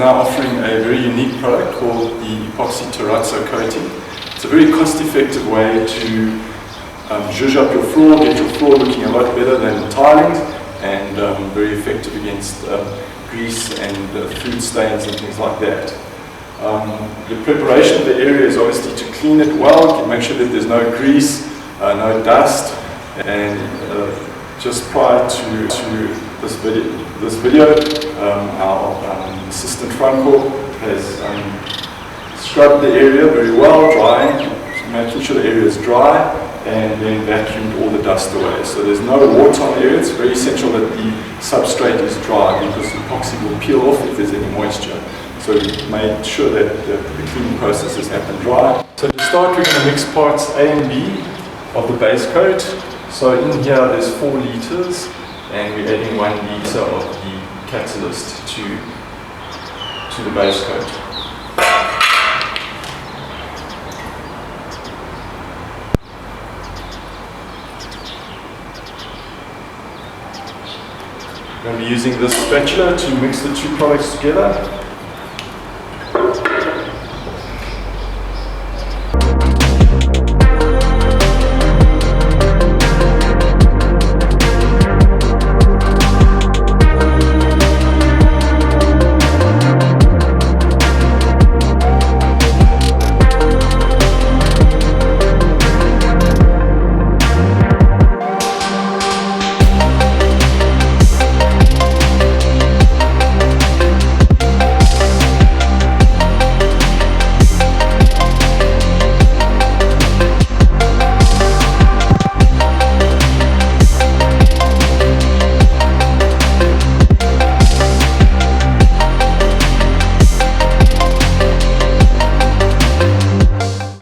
now offering a very unique product called the Epoxy Terrazzo coating. It's a very cost-effective way to zhuzh up your floor, get your floor looking a lot better than tilings, and very effective against grease and food stains and things like that. The preparation of the area is obviously to clean it well, make sure that there's no grease, no dust, and just prior to this video, our assistant front corp has scrubbed the area very well, drying, making sure the area is dry, and then vacuumed all the dust away. So there's no water on the area. It's very essential that the substrate is dry because the epoxy will peel off if there's any moisture. So we made sure that the cleaning processes happen dry. So to start, we're going to mix parts A and B of the base coat. So in here there's 4 liters, and we're adding 1 liter of the catalyst to the base coat. I'm going to be using this spatula to mix the 2 products together.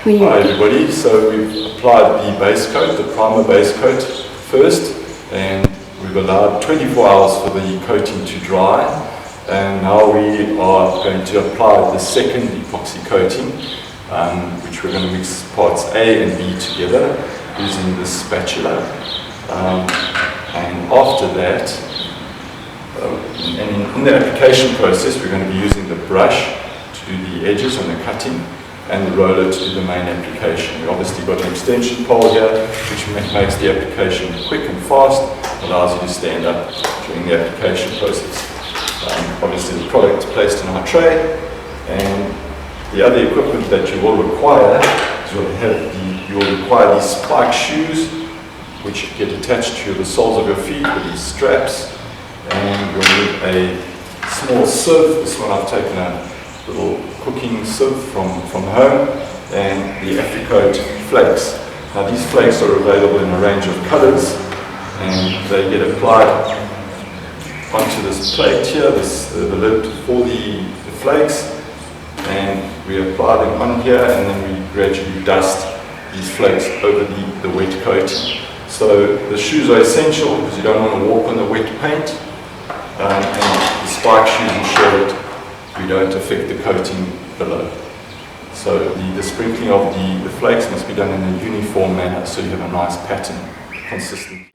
Hi everybody, so we've applied the base coat, the primer base coat first, and we've allowed 24 hours for the coating to dry, and now we are going to apply the second epoxy coating, which we're going to mix parts A and B together using this spatula, and after that, and in the application process we're going to be using the brush to do the edges and the cutting, and the roller to do the main application. We've obviously got an extension pole here, which makes the application quick and fast, allows you to stand up during the application process. Obviously the product is placed in our tray, and the other equipment that you will require is you'll require these spike shoes, which get attached to the soles of your feet with these straps, and you'll need a small sieve. This one I've taken a little cooking sieve from home, and the Africote Flakes. Now these flakes are available in a range of colors, and they get applied onto this plate here, the lid for the flakes, and we apply them on here, and then we gradually dust these flakes over the wet coating. So the shoes are essential because you don't want to walk on the wet paint, and the spike shoes ensure that we don't affect the coating below. So the sprinkling of the flakes must be done in a uniform manner so you have a nice pattern, consistent.